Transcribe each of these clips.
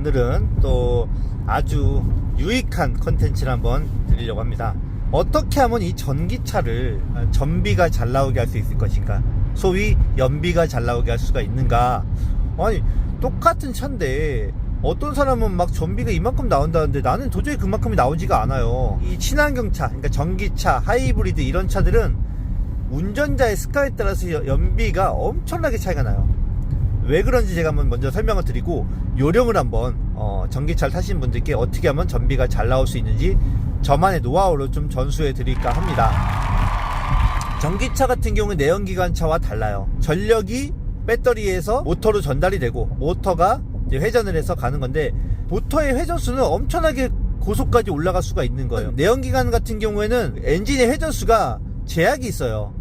오늘은 또 아주 유익한 컨텐츠를 한번 드리려고 합니다. 어떻게 하면 이 전기차를 전비가 잘 나오게 할 수 있을 것인가, 소위 연비가 잘 나오게 할 수가 있는가. 아니, 똑같은 차인데 어떤 사람은 막 전비가 이만큼 나온다는데 나는 도저히 그만큼이 나오지가 않아요. 이 친환경차, 그러니까 전기차, 하이브리드 이런 차들은 운전자의 습관에 따라서 연비가 엄청나게 차이가 나요. 왜 그런지 제가 한번 먼저 설명을 드리고, 요령을 한번 전기차를 타신 분들께 어떻게 하면 전비가 잘 나올 수 있는지 저만의 노하우로 좀 전수해 드릴까 합니다. 전기차 같은 경우는 내연기관차와 달라요. 전력이 배터리에서 모터로 전달이 되고, 모터가 이제 회전을 해서 가는 건데, 모터의 회전수는 엄청나게 고속까지 올라갈 수가 있는 거예요. 내연기관 같은 경우에는 엔진의 회전수가 제약이 있어요.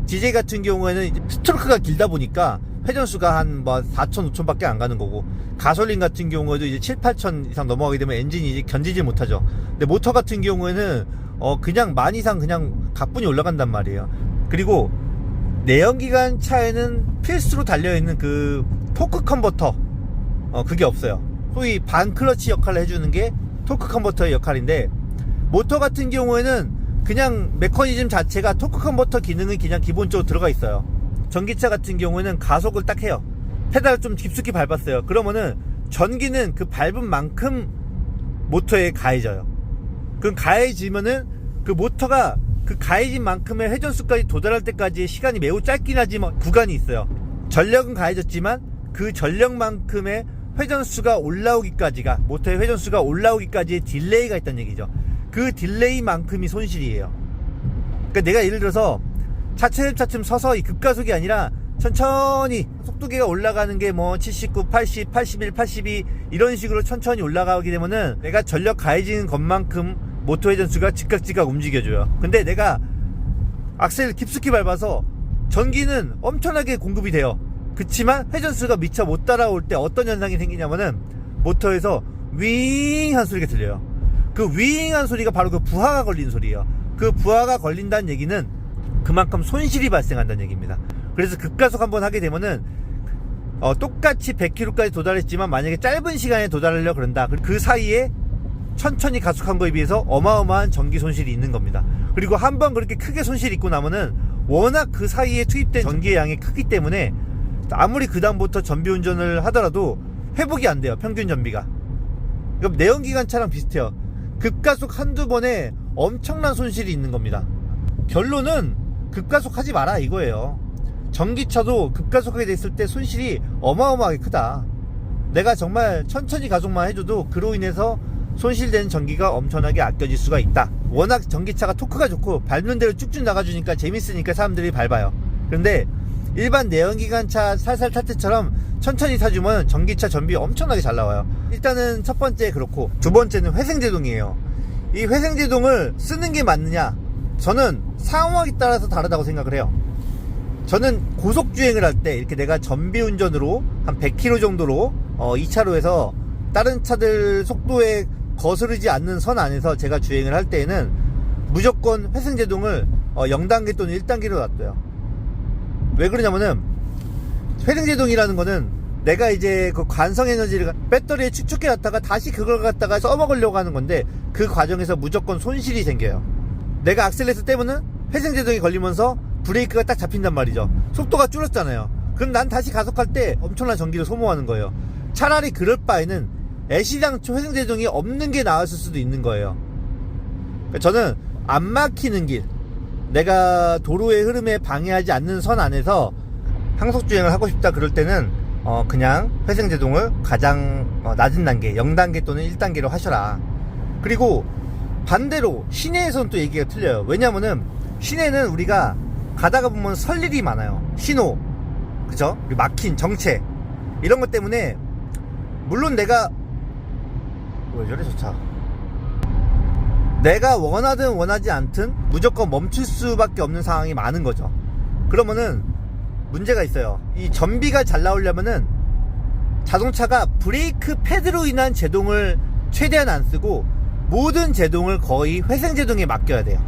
디젤 같은 경우에는 스트로크가 길다 보니까 회전수가 한 4천, 5천 밖에 안 가는 거고, 가솔린 같은 경우에도 이제 7, 8천 이상 넘어가게 되면 엔진이 이제 견디지 못하죠. 근데 모터 같은 경우에는 그냥 10,000 이상 그냥 가뿐히 올라간단 말이에요. 그리고 내연기관 차에는 필수로 달려있는 그 토크 컨버터, 그게 없어요. 소위 반클러치 역할을 해주는 게 토크 컨버터의 역할인데, 모터 같은 경우에는 그냥 메커니즘 자체가 토크 컨버터 기능이 그냥 기본적으로 들어가 있어요. 전기차 같은 경우에는 가속을 딱 해요. 페달을 좀 깊숙이 밟았어요. 그러면은 전기는 그 밟은 만큼 모터에 가해져요. 그럼 가해지면은 그 모터가 그 가해진 만큼의 회전수까지 도달할 때까지 시간이 매우 짧긴 하지만 구간이 있어요. 전력은 가해졌지만 그 전력만큼의 회전수가 올라오기까지가, 모터의 회전수가 올라오기까지의 딜레이가 있다는 얘기죠. 그 딜레이만큼이 손실이에요. 그러니까 내가 예를 들어서 차츰차츰 서서히, 급가속이 아니라 천천히 속도계가 올라가는 게 79, 80, 81, 82 이런 식으로 천천히 올라가게 되면은 내가 전력 가해지는 것만큼 모터 회전수가 즉각 움직여줘요. 근데 내가 악셀을 깊숙이 밟아서 전기는 엄청나게 공급이 돼요. 그치만 회전수가 미처 못 따라올 때 어떤 현상이 생기냐면은 모터에서 윙한 소리가 들려요. 그 윙한 소리가 바로 그 부하가 걸리는 소리예요. 그 부하가 걸린다는 얘기는 그만큼 손실이 발생한다는 얘기입니다. 그래서 급가속 한번 하게 되면은 똑같이 100km까지 도달했지만 만약에 짧은 시간에 도달하려고 그런다, 그 사이에 천천히 가속한 거에 비해서 어마어마한 전기 손실이 있는 겁니다. 그리고 한번 그렇게 크게 손실이 있고 나면은 워낙 그 사이에 투입된 전기의 양이 크기 때문에 아무리 그 다음부터 전비 운전을 하더라도 회복이 안 돼요. 평균 전비가. 그럼 내연기관차랑 비슷해요. 급가속 한두 번에 엄청난 손실이 있는 겁니다. 결론은 급가속 하지 마라 이거예요. 전기차도 급가속하게 됐을 때 손실이 어마어마하게 크다. 내가 정말 천천히 가속만 해줘도 그로 인해서 손실되는 전기가 엄청나게 아껴질 수가 있다. 워낙 전기차가 토크가 좋고 밟는 대로 쭉쭉 나가주니까 재밌으니까 사람들이 밟아요. 그런데 일반 내연기관차 살살 탈 때처럼 천천히 타주면 전기차 전비 엄청나게 잘 나와요. 일단은 첫 번째 그렇고, 두 번째는 회생제동이에요. 이 회생제동을 쓰는 게 맞느냐? 저는 상황에 따라서 다르다고 생각을 해요. 저는 고속주행을 할 때 이렇게 내가 전비운전으로 한 100km 정도로 2차로에서 다른 차들 속도에 거스르지 않는 선 안에서 제가 주행을 할 때에는 무조건 회생제동을 0단계 또는 1단계로 놔둬요. 왜 그러냐면은 회생제동이라는 거는 내가 이제 그 관성에너지를 배터리에 축적해 놨다가 다시 그걸 갖다가 써먹으려고 하는 건데, 그 과정에서 무조건 손실이 생겨요. 내가 악셀레이터 떼면은 회생제동이 걸리면서 브레이크가 딱 잡힌단 말이죠. 속도가 줄었잖아요. 그럼 난 다시 가속할 때 엄청난 전기를 소모하는 거예요. 차라리 그럴 바에는 애시당초 회생제동이 없는 게 나았을 수도 있는 거예요. 저는 안 막히는 길, 내가 도로의 흐름에 방해하지 않는 선 안에서 항속주행을 하고 싶다 그럴 때는 그냥 회생제동을 가장 낮은 단계, 0단계 또는 1단계로 하셔라. 그리고 반대로 시내에서는 또 얘기가 틀려요. 왜냐면은 시내는 우리가 가다가 보면 설 일이 많아요. 신호, 그죠? 막힌 정체 이런 것 때문에, 물론 내가 왜 저래 저 차, 내가 원하든 원하지 않든 무조건 멈출 수밖에 없는 상황이 많은 거죠. 그러면은 문제가 있어요. 이 전비가 잘 나오려면은 자동차가 브레이크 패드로 인한 제동을 최대한 안 쓰고 모든 제동을 거의 회생제동에 맡겨야 돼요.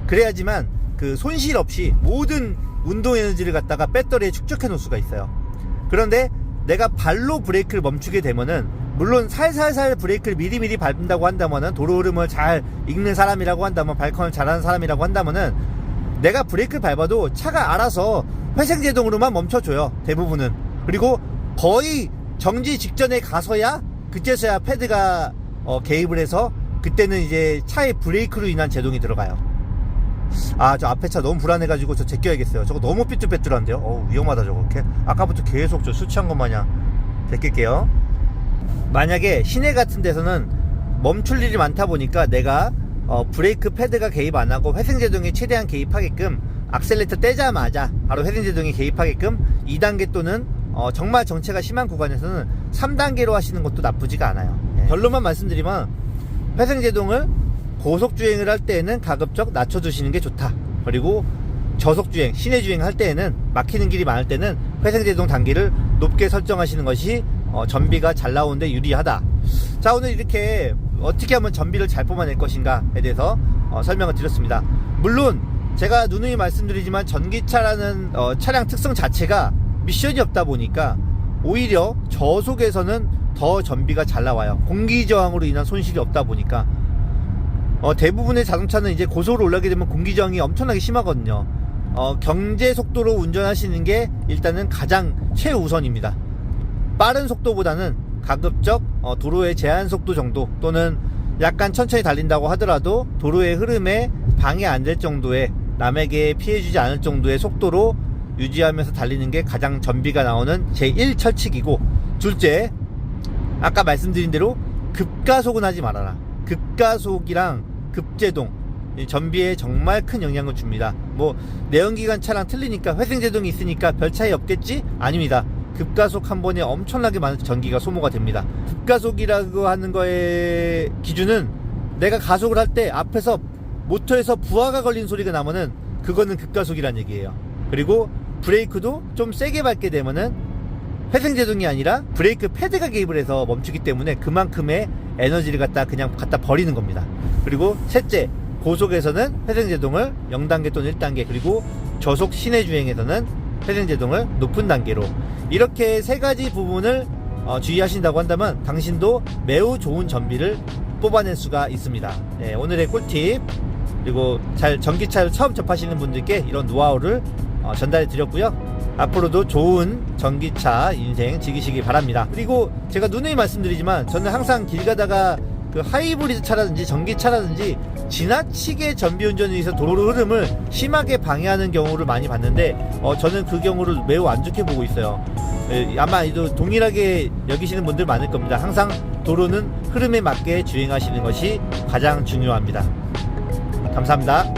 그래야지만 그 손실 없이 모든 운동 에너지를 갖다가 배터리에 축적해 놓을 수가 있어요. 그런데 내가 발로 브레이크를 멈추게 되면은 물론 살살살 브레이크를 미리미리 밟는다고 한다면은, 도로 흐름을 잘 읽는 사람이라고 한다면, 발컨을 잘하는 사람이라고 한다면은 내가 브레이크를 밟아도 차가 알아서 회생제동으로만 멈춰줘요, 대부분은. 그리고 거의 정지 직전에 가서야, 그때서야 패드가 개입을 해서, 그때는 이제 차의 브레이크로 인한 제동이 들어가요. 아, 저 앞에 차 너무 불안해가지고 저 제껴야겠어요. 저거 너무 삐뚤빼뚤한데요. 어우, 위험하다 저거. 아까부터 계속 저 술 취한 것 마냥 제낄게요. 만약에 시내 같은 데서는 멈출 일이 많다 보니까 내가 브레이크 패드가 개입 안 하고 회생제동에 최대한 개입하게끔, 악셀레이터 떼자마자 바로 회생제동에 개입하게끔 2단계 또는 정말 정체가 심한 구간에서는 3단계로 하시는 것도 나쁘지가 않아요. 결론만 말씀드리면, 회생제동을 고속주행을 할 때에는 가급적 낮춰주시는 게 좋다. 그리고 저속주행, 시내주행 할 때에는, 막히는 길이 많을 때는 회생제동 단계를 높게 설정하시는 것이 전비가 잘 나오는데 유리하다. 자, 오늘 이렇게 어떻게 하면 전비를 잘 뽑아낼 것인가에 대해서 설명을 드렸습니다. 물론 제가 누누이 말씀드리지만, 전기차라는 차량 특성 자체가 미션이 없다 보니까 오히려 저속에서는 더 전비가 잘 나와요. 공기저항으로 인한 손실이 없다 보니까. 대부분의 자동차는 이제 고속으로 올라가게 되면 공기저항이 엄청나게 심하거든요. 경제 속도로 운전하시는 게 일단은 가장 최우선입니다. 빠른 속도보다는 가급적 도로의 제한 속도 정도, 또는 약간 천천히 달린다고 하더라도 도로의 흐름에 방해 안 될 정도의, 남에게 피해주지 않을 정도의 속도로 유지하면서 달리는 게 가장 전비가 나오는 제1철칙이고, 둘째, 아까 말씀드린 대로 급가속은 하지 말아라. 급가속이랑 급제동, 전비에 정말 큰 영향을 줍니다. 뭐 내연기관 차랑 틀리니까, 회생제동이 있으니까 별 차이 없겠지? 아닙니다. 급가속 한 번에 엄청나게 많은 전기가 소모가 됩니다. 급가속이라고 하는 거의 기준은, 내가 가속을 할 때 앞에서 모터에서 부하가 걸린 소리가 나면은 그거는 급가속이란 얘기예요. 그리고 브레이크도 좀 세게 밟게 되면은 회생제동이 아니라 브레이크 패드가 개입을 해서 멈추기 때문에 그만큼의 에너지를 그냥 갖다 버리는 겁니다. 그리고 셋째, 고속에서는 회생제동을 0단계 또는 1단계, 그리고 저속 시내주행에서는 회생제동을 높은 단계로, 이렇게 세 가지 부분을 주의하신다고 한다면 당신도 매우 좋은 전비를 뽑아낼 수가 있습니다. 네, 오늘의 꿀팁, 그리고 전기차를 처음 접하시는 분들께 이런 노하우를 전달해 드렸고요. 앞으로도 좋은 전기차 인생 즐기시기 바랍니다. 그리고 제가 누누이 말씀드리지만, 저는 항상 길 가다가 그 하이브리드 차라든지 전기차라든지 지나치게 전비운전에 의해서 도로 흐름을 심하게 방해하는 경우를 많이 봤는데, 저는 그 경우를 매우 안 좋게 보고 있어요. 아마 동일하게 여기시는 분들 많을 겁니다. 항상 도로는 흐름에 맞게 주행하시는 것이 가장 중요합니다. 감사합니다.